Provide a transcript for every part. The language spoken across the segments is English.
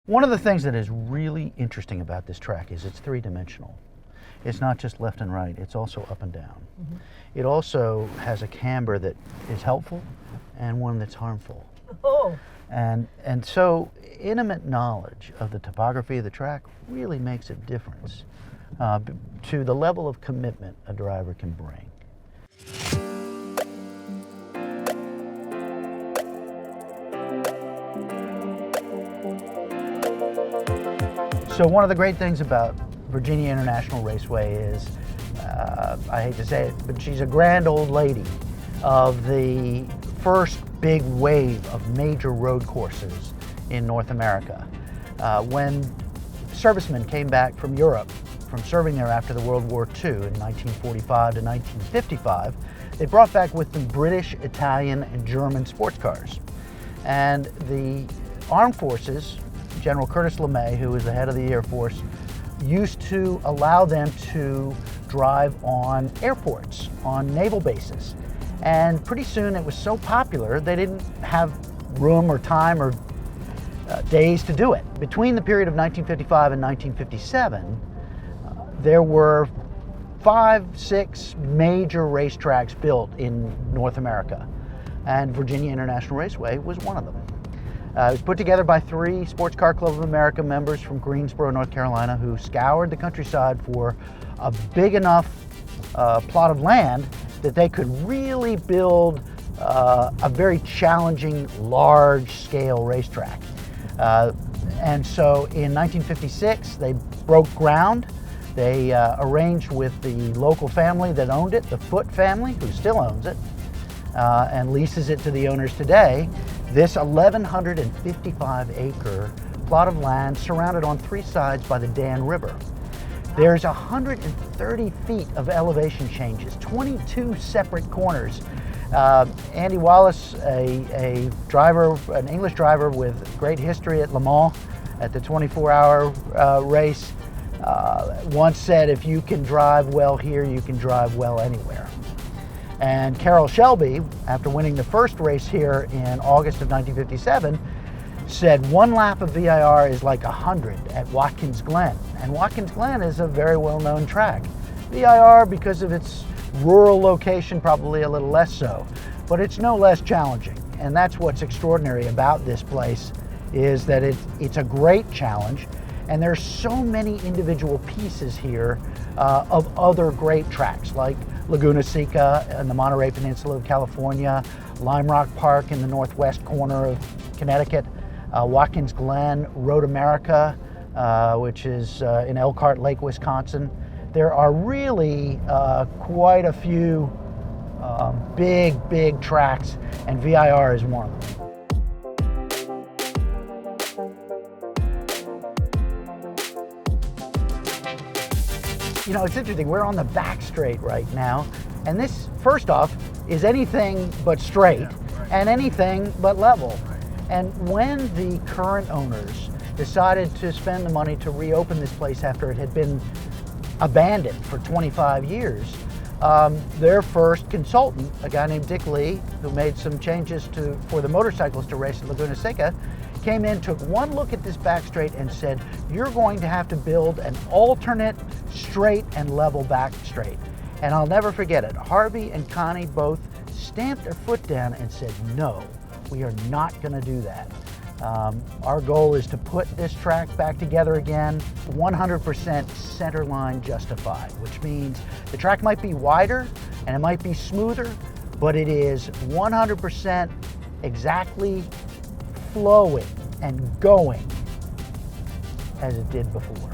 One of the things that is really interesting about this track is it's three-dimensional. It's not just left and right, it's also up and down. Mm-hmm. It also has a camber that is helpful and one that's harmful. Oh. And so intimate knowledge of the topography of the track really makes a difference to the level of commitment a driver can bring. So one of the great things about VIRginia International Raceway is, I hate to say it, but she's a grand old lady of the first big wave of major road courses in North America. When servicemen came back from Europe from serving there after the World War II in 1945 to 1955, they brought back with them British, Italian, and German sports cars. And the armed forces, General Curtis LeMay, who was the head of the Air Force, used to allow them to drive on airports, on naval bases. And pretty soon it was so popular they didn't have room or time or days to do it. Between the period of 1955 and 1957, there were 5, 6 major racetracks built in North America, and VIRginia International Raceway was one of them. It was put together by 3 Sports Car Club of America members from Greensboro, North Carolina, who scoured the countryside for a big enough plot of land that they could really build a very challenging, large-scale racetrack. And so in 1956, they broke ground. They arranged with the local family that owned it, the Foote family, who still owns it, and leases it to the owners today. This 1,155-acre plot of land surrounded on 3 sides by the Dan River. There's 130 feet of elevation changes, 22 separate corners. Andy Wallace, a driver, an English driver with great history at Le Mans at the 24-hour race, once said, if you can drive well here, you can drive well anywhere. And Carroll Shelby, after winning the first race here in August of 1957, said 1 lap of VIR is like 100 at Watkins Glen. And Watkins Glen is a very well-known track. VIR, because of its rural location, probably a little less so, but it's no less challenging. And that's what's extraordinary about this place, is that it's a great challenge, and there's so many individual pieces here of other great tracks, like Laguna Seca in the Monterey Peninsula of California, Lime Rock Park in the northwest corner of Connecticut, Watkins Glen, Road America, which is in Elkhart Lake, Wisconsin. There are really quite a few big tracks, and VIR is one of them. You know, it's interesting, we're on the back straight right now, and this, first off, is anything but straight, and anything but level. And when the current owners decided to spend the money to reopen this place after it had been abandoned for 25 years, their first consultant, a guy named Dick Lee, who made some changes for the motorcycles to race at Laguna Seca, came in, took one look at this back straight and said, you're going to have to build an alternate straight and level back straight. And I'll never forget it. Harvey and Connie both stamped their foot down and said, no, we are not going to do that. Our goal is to put this track back together again, 100% center line justified, which means the track might be wider and it might be smoother, but it is 100% exactly flowing and going as it did before.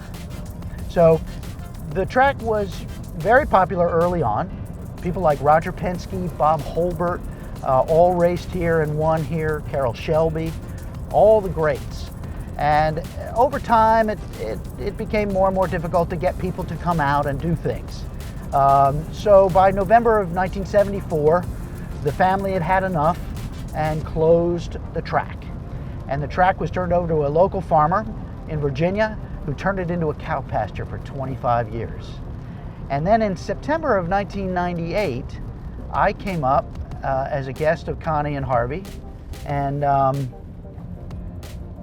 So the track was very popular early on. People like Roger Penske, Bob Holbert, all raced here and won here, Carroll Shelby, all the greats. And over time, it became more and more difficult to get people to come out and do things. So by November of 1974, the family had had enough and closed the track. And the track was turned over to a local farmer in Virginia who turned it into a cow pasture for 25 years. And then in September of 1998, I came up as a guest of Connie and Harvey, and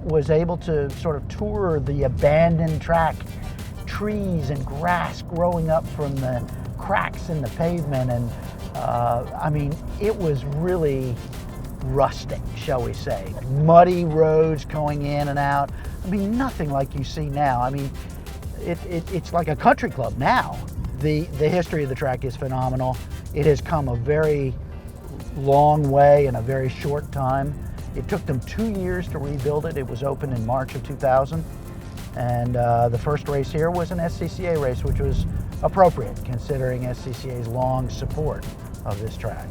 was able to sort of tour the abandoned track, trees and grass growing up from the cracks in the pavement, and I mean, it was really rustic, shall we say. Muddy roads going in and out. I mean, nothing like you see now. I mean, it's like a country club now. The history of the track is phenomenal. It has come a very long way in a very short time. It took them 2 years to rebuild it. It was opened in March of 2000. And the first race here was an SCCA race, which was appropriate considering SCCA's long support of this track.